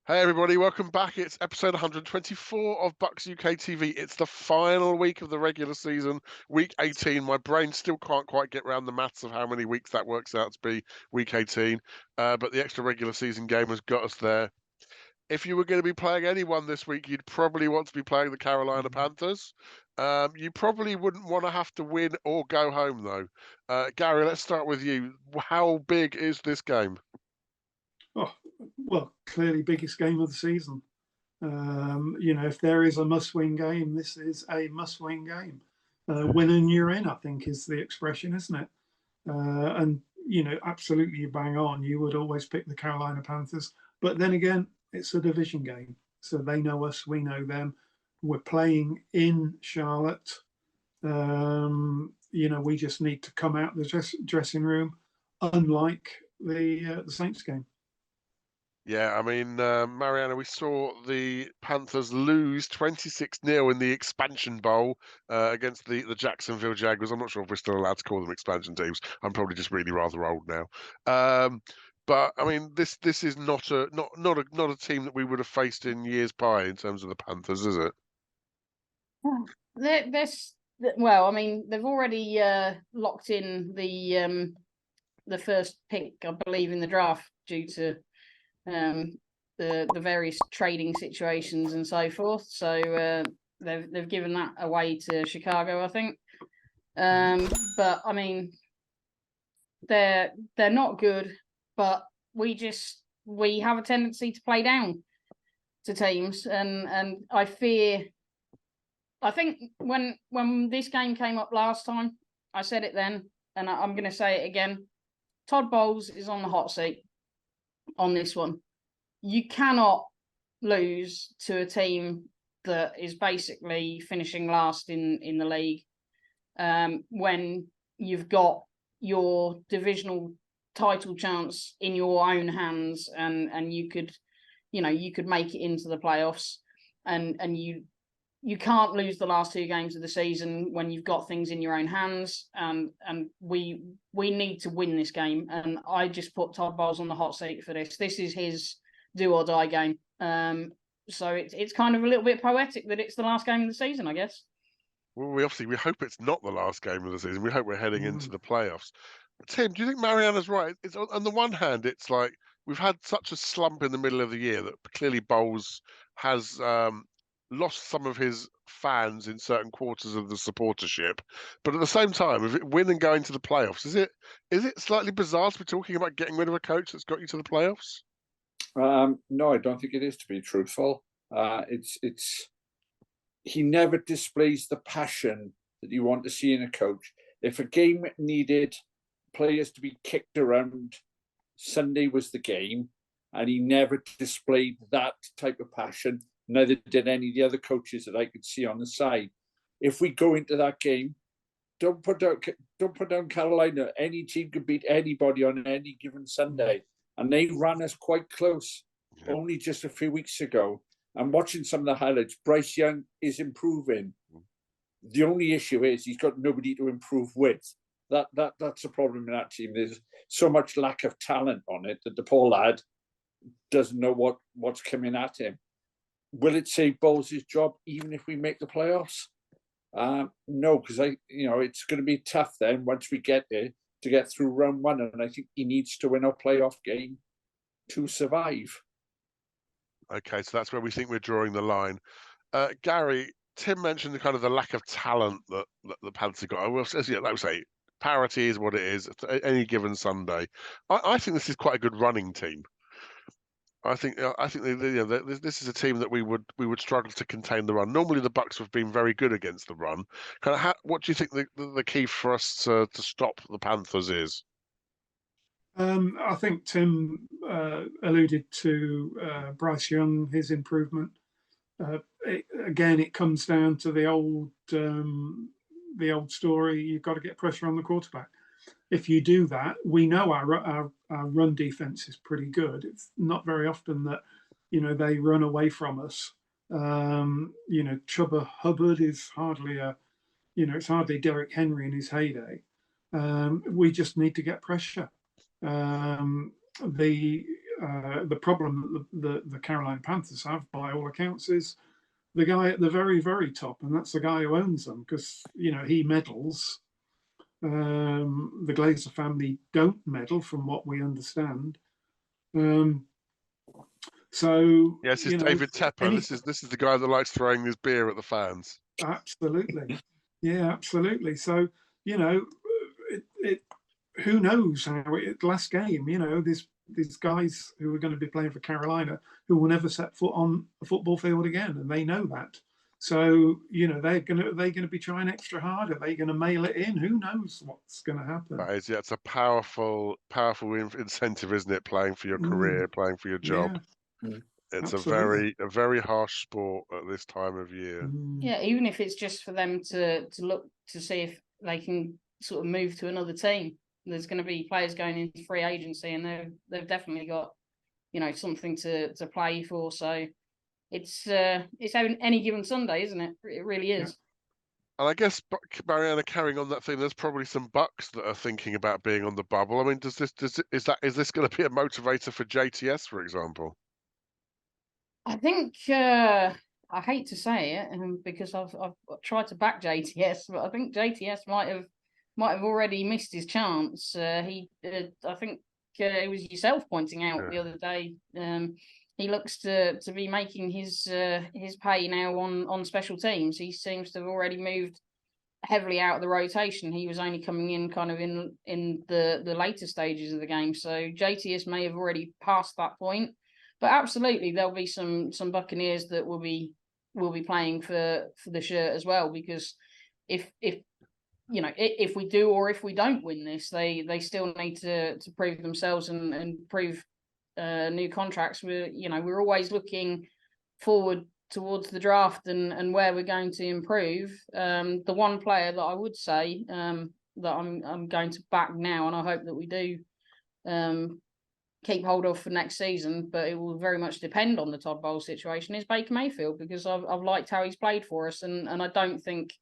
Hey everybody, welcome back. It's episode 124 of Bucs UK TV. It's the final week of the regular season, week 18. My brain still can't quite get around the maths of how many weeks that works out to be, week 18. But the extra regular season game has got us there. If you were going to be playing anyone this week, you'd probably want to be playing the Carolina Panthers. You probably wouldn't want to have to win or go home, though. Gary, let's start with you. How big is this game? Oh, well, clearly biggest game of the season. If there is a must-win game, this is a must-win game. Win and you're in, I think, is the expression, isn't it? And absolutely, you bang on. You would always pick the Carolina Panthers, but then again, it's a division game, so they know us, we know them. We're playing in Charlotte. We just need to come out the dressing room, unlike the Saints game. Yeah, I mean, Marianna, we saw the Panthers lose 26-0 in the Expansion Bowl against the Jacksonville Jaguars. I'm not sure if we're still allowed to call them expansion teams. I'm probably just really rather old now. But I mean, this is not a team that we would have faced in years prior in terms of the Panthers, is it? Well, I mean, they've already locked in the first pick, I believe, in the draft due to the various trading situations and so forth. So they've given that away to Chicago, I think. But I mean, they're not good, but we have a tendency to play down to teams, and I think when this game came up last time, I said it then, and I'm going to say it again. Todd Bowles is on the hot seat on this one. You cannot lose to a team that is basically finishing last in the league when you've got your divisional title chance in your own hands, and you could make it into the playoffs, and you can't lose the last two games of the season when you've got things in your own hands, and we need to win this game. And I just put Todd Bowles on the hot seat for this. This is his do or die game. So it's kind of a little bit poetic that it's the last game of the season, I guess. Well, we hope it's not the last game of the season. We hope we're heading into the playoffs. Tim, do you think Marianna's right? It's on the one hand, it's like we've had such a slump in the middle of the year that clearly Bowles has lost some of his fans in certain quarters of the supportership. But at the same time, if it win and go into the playoffs, is it slightly bizarre to be talking about getting rid of a coach that's got you to the playoffs? No, I don't think it is, to be truthful. He never displays the passion that you want to see in a coach. If a game needed players to be kicked around, Sunday was the game, and he never displayed that type of passion. Neither did any of the other coaches that I could see on the side. If we go into that game, don't put down Carolina. Any team can beat anybody on any given Sunday, and they ran us quite close only just a few weeks ago. I'm watching some of the highlights. Bryce Young is improving. The only issue is he's got nobody to improve with. That's a problem in that team. There's so much lack of talent on it that the poor lad doesn't know what's coming at him. Will it save Bowles' job even if we make the playoffs? No, because it's going to be tough then once we get there to get through round one, and I think he needs to win a playoff game to survive. Okay, so that's where we think we're drawing the line. Gary, Tim mentioned the lack of talent that the Panthers have got. I will say, parity is what it is. Any given Sunday, I think this is quite a good running team. I think this is a team that we would struggle to contain the run. Normally, the Bucs have been very good against the run. What do you think the key for us to stop the Panthers is? I think Tim alluded to Bryce Young, his improvement. It comes down to the old story. You've got to get pressure on the quarterback. If you do that, we know our run defense is pretty good. It's not very often that they run away from us. Chuba Hubbard is hardly it's hardly Derrick Henry in his heyday. We just need to get pressure. The the problem that the Carolina Panthers have, by all accounts, is the guy at the very, very top, and that's the guy who owns them, because he meddles. The Glazer family don't meddle, from what we understand. So yes, it's David Tepper. This is the guy that likes throwing his beer at the fans. Absolutely, yeah, absolutely. So who knows how last game? These guys who are going to be playing for Carolina who will never set foot on a football field again, and they know that. So they're going to be trying extra hard. Are they going to mail it in? Who knows what's going to happen? That is, yeah, it's a powerful incentive, isn't it? Playing for your career, playing for your job. Yeah, it's absolutely. a very harsh sport at this time of year. Yeah, even if it's just for them to look to see if they can sort of move to another team. There's going to be players going into free agency, and they've definitely got something to play for. So it's any given Sunday, isn't it? It really is. Yeah. And I guess, Marianna, carrying on that thing, there's probably some Bucs that are thinking about being on the bubble. I mean, is this going to be a motivator for JTS, for example? I think I hate to say it, because I've tried to back JTS, but I think JTS might have already missed his chance. I think it was yourself pointing out the other day. He looks to be making his pay now on special teams. He seems to have already moved heavily out of the rotation. He was only coming in kind of in the later stages of the game. So JTS may have already passed that point. But absolutely, there'll be some Buccaneers that will be playing for the shirt as well, because if we do or if we don't win this, they still need to prove themselves and prove new contracts. We're always looking forward towards the draft and where we're going to improve. The one player that I would say that I'm going to back now, and I hope that we do keep hold of for next season, but it will very much depend on the Todd Bowles situation, is Baker Mayfield, because I've liked how he's played for us, and I don't think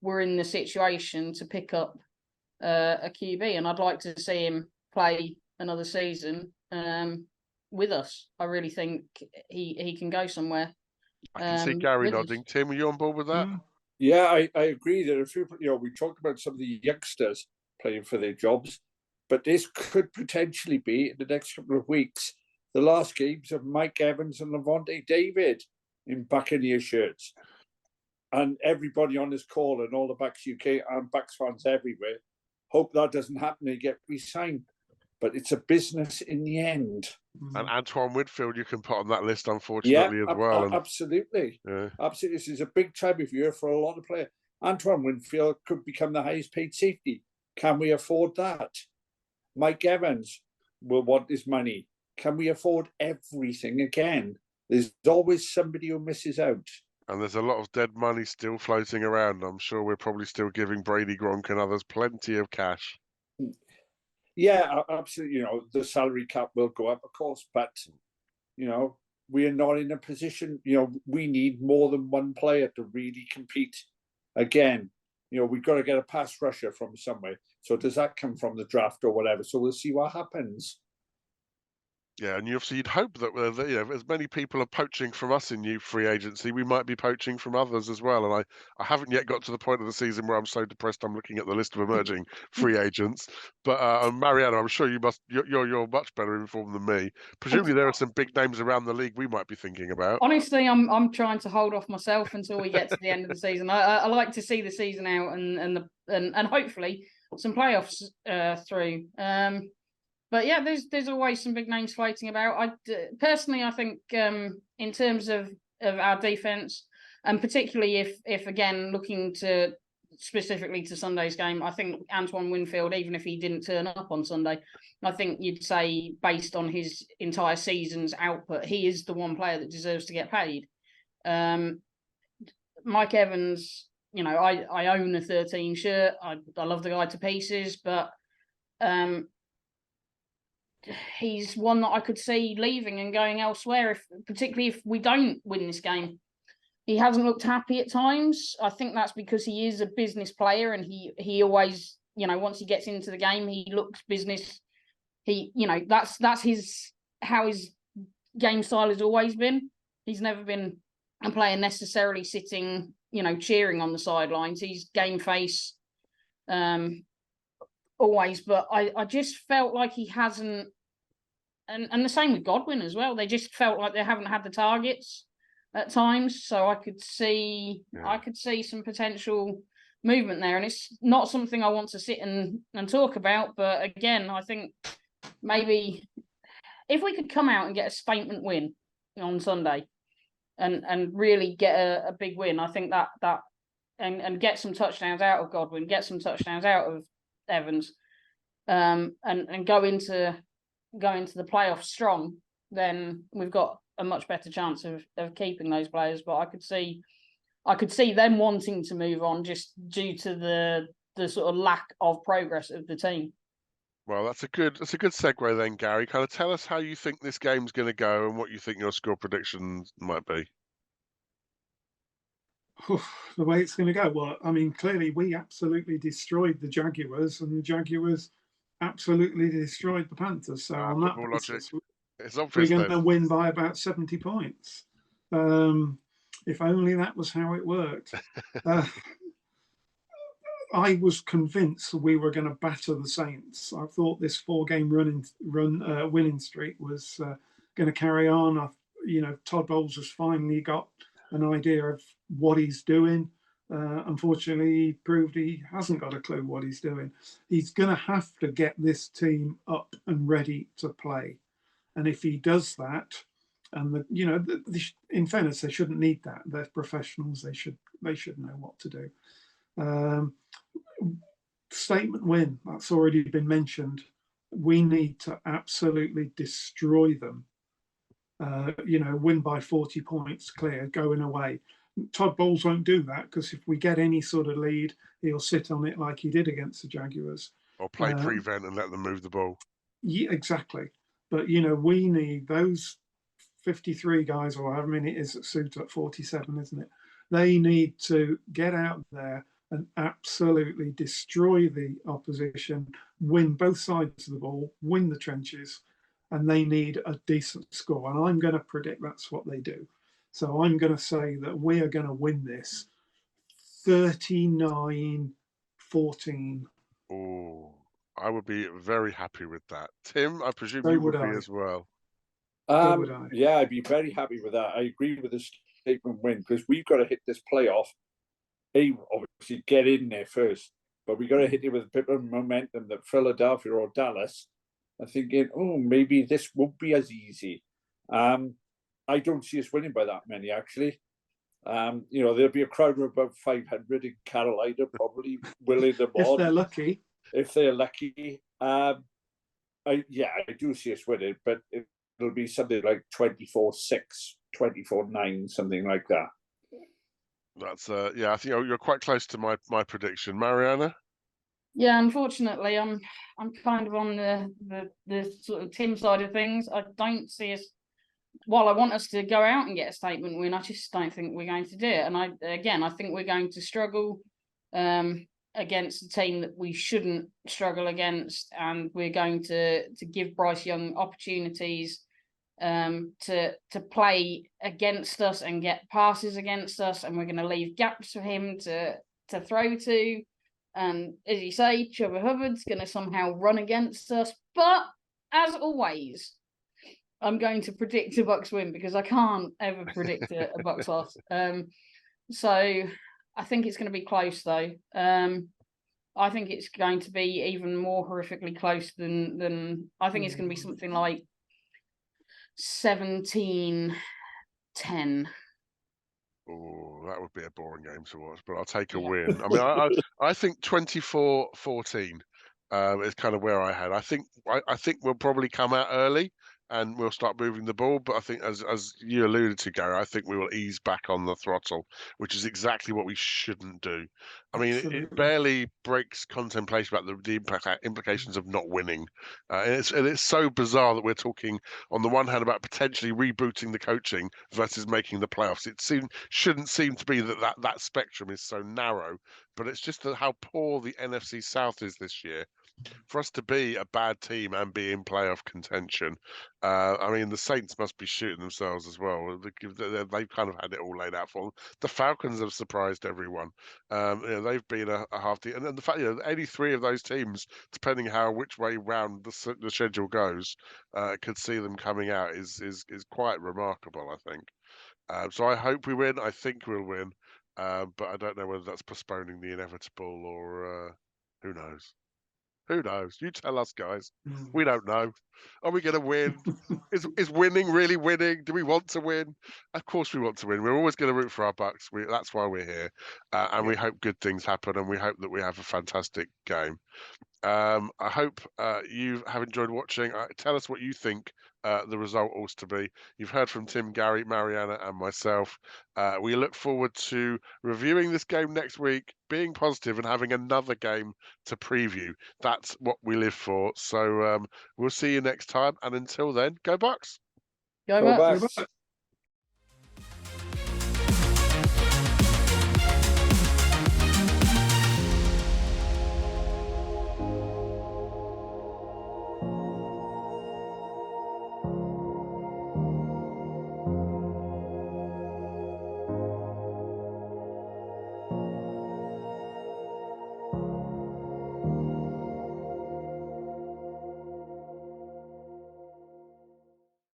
we're in the situation to pick up a QB, and I'd like to see him play another season with us. I really think he can go somewhere. I can see Gary nodding. Tim, are you on board with that? Yeah, I agree. There are a few, we talked about some of the youngsters playing for their jobs, but this could potentially be, in the next couple of weeks, the last games of Mike Evans and Levante David in Buccaneer shirts. And everybody on this call, and all the Bucs UK and Bucs fans everywhere, hope that doesn't happen. They get re-signed. But it's a business in the end. And Antoine Whitfield you can put on that list, unfortunately, as well. Absolutely. Yeah. Absolutely. This is a big time of year for a lot of players. Antoine Whitfield could become the highest paid safety. Can we afford that? Mike Evans will want his money. Can we afford everything again? There's always somebody who misses out. And there's a lot of dead money still floating around. I'm sure we're probably still giving Brady, Gronk and others plenty of cash. Yeah, absolutely. The salary cap will go up, of course, but, we are not in a position, we need more than one player to really compete. Again, we've got to get a pass rusher from somewhere. So does that come from the draft or whatever? So we'll see what happens. Yeah, and you'd hope that as many people are poaching from us in new free agency, we might be poaching from others as well. And I haven't yet got to the point of the season where I'm so depressed I'm looking at the list of emerging free agents. But Marianna, I'm sure you're much better informed than me. Presumably there are some big names around the league we might be thinking about. Honestly, I'm trying to hold off myself until we get to the end of the season. I like to see the season out and hopefully some playoffs through. But yeah, there's always some big names floating about. Personally, I think in terms of our defense, and particularly if again looking to specifically to Sunday's game, I think Antoine Winfield, even if he didn't turn up on Sunday, I think you'd say based on his entire season's output, he is the one player that deserves to get paid. Mike Evans, I own a 13 shirt. I love the guy to pieces, but he's one that I could see leaving and going elsewhere, particularly if we don't win this game. He hasn't looked happy at times. I think that's because he is a business player, and he always, once he gets into the game, he looks business. That's his how his game style has always been. He's never been a player necessarily sitting, cheering on the sidelines. He's game face always, but I just felt like he hasn't, and the same with Godwin as well. They just felt like they haven't had the targets at times. So I could see some potential movement there, and it's not something I want to sit and talk about. But again, I think maybe if we could come out and get a statement win on Sunday and really get a big win, I think that and get some touchdowns out of Godwin, get some touchdowns out of Evans, and go into the playoffs strong, then we've got a much better chance of keeping those players. But I could see them wanting to move on just due to the sort of lack of progress of the team. Well, that's a good segue then, Gary. Kind of tell us how you think this game's going to go and what you think your score predictions might be. The way it's going to go. Well, I mean, clearly we absolutely destroyed the Jaguars, and the Jaguars absolutely destroyed the Panthers. So on that basis, we're going to win by about 70 points. If only that was how it worked. I was convinced we were going to batter the Saints. I thought this 4-game winning streak was going to carry on. Todd Bowles has finally got an idea of what he's doing. Unfortunately, he proved he hasn't got a clue what he's doing. He's going to have to get this team up and ready to play. And if he does that, and in fairness, they shouldn't need that. They're professionals. They should know what to do. Statement win. That's already been mentioned. We need to absolutely destroy them. Win by 40 points clear, going away. Todd Bowles won't do that, because if we get any sort of lead, he'll sit on it like he did against the Jaguars. Or play prevent and let them move the ball. Yeah, exactly. But, we need those 53 guys, or however many it is at Suter at 47, isn't it? They need to get out there and absolutely destroy the opposition, win both sides of the ball, win the trenches, and they need a decent score. And I'm going to predict that's what they do. So I'm going to say that we are going to win this 39-14. Oh, I would be very happy with that. Tim, I presume you would be as well. Yeah, I'd be very happy with that. I agree with the statement win, because we've got to hit this playoff. Obviously get in there first, but we got to hit it with a bit of momentum that Philadelphia or Dallas are thinking, maybe this won't be as easy. I don't see us winning by that many, actually. There'll be a crowd of about 500 in Carolina, probably willing them on. If they're lucky. If they're lucky. I do see us winning, but it'll be something like 24-6, 24-9, something like that. That's I think you're quite close to my prediction. Marianna? Yeah, unfortunately, I'm kind of on the sort of Tim side of things. I don't see us. While I want us to go out and get a statement win, I just don't think we're going to do it. And I think we're going to struggle against a team that we shouldn't struggle against, and we're going to give Bryce Young opportunities to play against us and get passes against us, and we're going to leave gaps for him to throw to. And as you say, Chuba Hubbard's going to somehow run against us. But as always, I'm going to predict a Bucs win, because I can't ever predict a Bucs loss. So I think it's going to be close, though. I think it's going to be even more horrifically close than I think it's going to be something like 17-10. Oh, that would be a boring game to watch, but I'll take a win. I mean, I think 24-14 is kind of where I had. I think we'll probably come out early and we'll start moving the ball. But I think, as you alluded to, Gary, I think we will ease back on the throttle, which is exactly what we shouldn't do. I mean, it barely breaks contemplation about the implications of not winning. And it's so bizarre that we're talking, on the one hand, about potentially rebooting the coaching versus making the playoffs. It shouldn't seem to be that spectrum is so narrow, but it's just how poor the NFC South is this year. for us to be a bad team and be in playoff contention. I mean, the Saints must be shooting themselves as well. They've kind of had it all laid out for them. The Falcons have surprised everyone. They've been a half team, and the fact any three of those teams, depending which way round the schedule goes, could see them coming out is quite remarkable, I think. So I hope we win. I think we'll win, but I don't know whether that's postponing the inevitable or who knows. Who knows? You tell us, guys. We don't know. Are we going to win? Is winning really winning? Do we want to win? Of course we want to win. We're always going to root for our Bucs. That's why we're here, and we hope good things happen, and we hope that we have a fantastic game. I hope you have enjoyed watching. Tell us what you think the result ought to be. You've heard from Tim, Gary, Marianna, and myself. We look forward to reviewing this game next week, being positive, and having another game to preview. That's what we live for. So we'll see you next time. And until then, go Bucs. Go Go Bucs. Bucs.